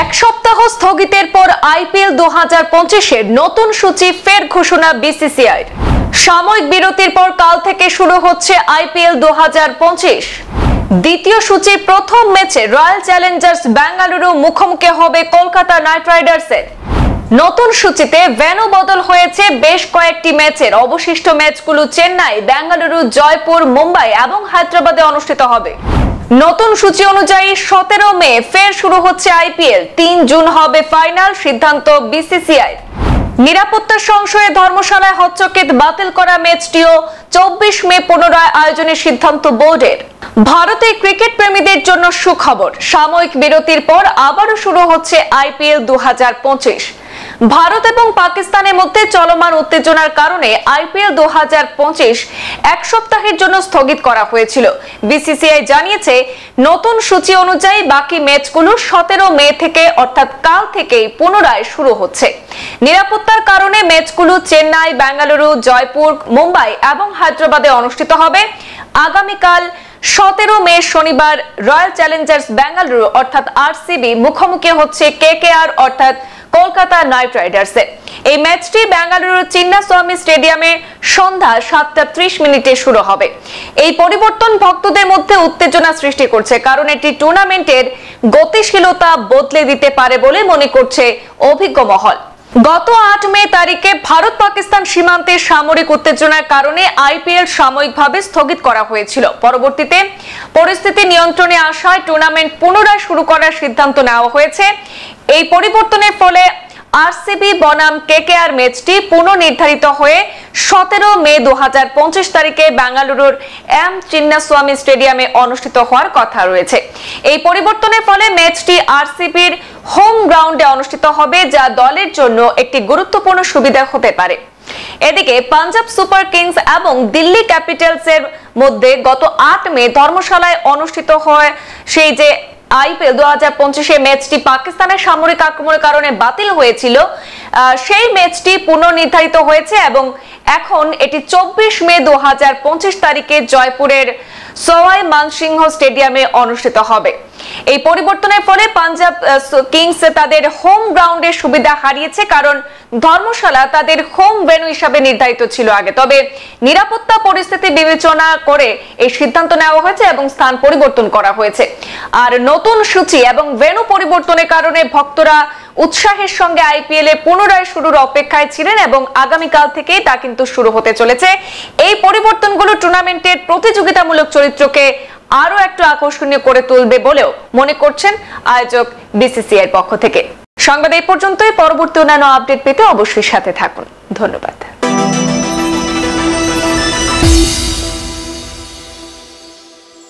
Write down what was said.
এক সপ্তাহ স্থগিতের পর আইপিএল 2025 এর নতুন সূচি ফের ঘোষণা বিসিসিআই। সাময়িক বিরতির পর কাল থেকে শুরু হচ্ছে আইপিএল 2025। দ্বিতীয় সূচির প্রথম ম্যাচে রয়্যাল চ্যালেঞ্জার্স বেঙ্গালুরু মুখোমুখি হবে কলকাতা নাইট রাইডার্সের। নতুন সূচিতে ভেন্যু বদল হয়েছে বেশ কয়েকটি ম্যাচের। অবশিষ্ট ম্যাচগুলো চেন্নাই, বেঙ্গালুরু, জয়পুর, মুম্বাই এবং হায়দ্রাবাদে অনুষ্ঠিত হবে। নতুন সূচি অনুযায়ী 17 মে ফের শুরু হচ্ছে আইপিএল। 3 জুন হবে ফাইনাল, সিদ্ধান্ত বিসিসিআই। নিরাপত্তার সংশয়ে ধর্মশালায় হস্তক্ষেপ বাতিল করা ম্যাচটিও 24 মে পুনরায় আয়োজনের সিদ্ধান্ত বোর্ডের। ভারতে ক্রিকেট প্রেমীদের জন্য সুখবর, সাময়িক বিরতির পর আবারও শুরু হচ্ছে আইপিএল 2025। ভারত এবং পাকিস্তানের মধ্যে চলমান উত্তেজনার কারণে আইপিএল 2025 এক সপ্তাহের জন্য স্থগিত করা হয়েছিল। বিসিসিআই জানিয়েছে, নতুন সূচি অনুযায়ী বাকি ম্যাচগুলো 17 মে থেকে অর্থাৎ কাল থেকেই পুনরায় শুরু হচ্ছে। নিরাপত্তার কারণে ম্যাচগুলো চেন্নাই, বেঙ্গালুরু, জয়পুর, মুম্বাই এবং হায়দ্রাবাদে অনুষ্ঠিত হবে। আগামীকাল 17 মে শনিবার রয়্যাল চ্যালেঞ্জার্স বেঙ্গালুরু অর্থাৎ আরসিবি মুখোমুখি হচ্ছে কেকেআর অর্থাৎ কলকাতা নাইট রাইডার্সে। এই ম্যাচটি বেঙ্গালুরু চিন্নাস্বামী স্টেডিয়ামে সন্ধ্যা 7:30 শুরু হবে। এই পরিবর্তন ভক্তদের মধ্যে উত্তেজনা সৃষ্টি করছে, কারণ এটি টুর্নামেন্টের গতিশীলতা বদলে দিতে পারে বলে মনে করছে অভিজ্ঞ মহল। গত 8 মে তারিখে ভারত পাকিস্তান সীমান্তে সামরিক উত্তেজনার কারণে আইপিএল সাময়িকভাবে স্থগিত করা হয়েছিল। পরবর্তীতে পরিস্থিতি নিয়ন্ত্রণে আসায় টুর্নামেন্ট পুনরায় শুরু করার সিদ্ধান্ত নেওয়া হয়েছে। এই পরিবর্তনের ফলে আরসিবি বনাম কেকেআর ম্যাচটি পুনর্নির্ধারিত হয়ে 17 মে 2025 তারিখে বেঙ্গালুরুর এম চিন্নাস্বামী স্টেডিয়ামে অনুষ্ঠিত হওয়ার কথা রয়েছে। এই পরিবর্তনের ফলে ম্যাচটি আরসিবির হোম গ্রাউন্ডে অনুষ্ঠিত হবে, যা দলের জন্য একটি গুরুত্বপূর্ণ সুবিধা হতে পারে। এদিকে পাঞ্জাব সুপার কিংস এবং দিল্লি ক্যাপিটালস এর মধ্যে গত 8 মে ধর্মশালায় অনুষ্ঠিত হয় সেই যে আইপিএল 2025 ম্যাচটি পাকিস্তানের সামরিক আক্রমণের কারণে বাতিল হয়েছিল, সেই ম্যাচটি পুনর্নির্ধারিত হয়েছে এবং এখন এটি 24 মে 2025 তারিখে জয়পুরের সওয়াই মানসিংহ স্টেডিয়ামে অনুষ্ঠিত হবে। এই পরিবর্তনের ফলে পাঞ্জাব কিংস তাদের হোম গ্রাউন্ডের সুবিধা হারিয়েছে, কারণ ধর্মশালা তাদের হোম ভেন্যু হিসাবে নির্ধারিত ছিল আগে। তবে নিরাপত্তা পরিস্থিতি বিবেচনা করে এই সিদ্ধান্ত নেওয়া হয়েছে এবং স্থান পরিবর্তন করা হয়েছে। আর নতুন সূচি এবং ভেন্যু পরিবর্তনের কারণে ভক্তরা উৎসাহের সঙ্গে আইপিএল এ পুনরায় শুরুর অপেক্ষায় ছিলেন এবং আগামীকাল থেকেই তা কিন্তু শুরু হতে চলেছে। এই পরিবর্তনগুলো টুর্নামেন্টের প্রতিযোগিতামূলক চরিত্রকে আরো একটু আকর্ষণীয় করে তুলবে বলেও মনে করছেন আয়োজক বিসিসিআই এর পক্ষ থেকে। সংবাদ এই পর্যন্তই। পরবর্তী অন্যান্য আপডেট পেতে অবশ্যই সাথে থাকুন। ধন্যবাদ।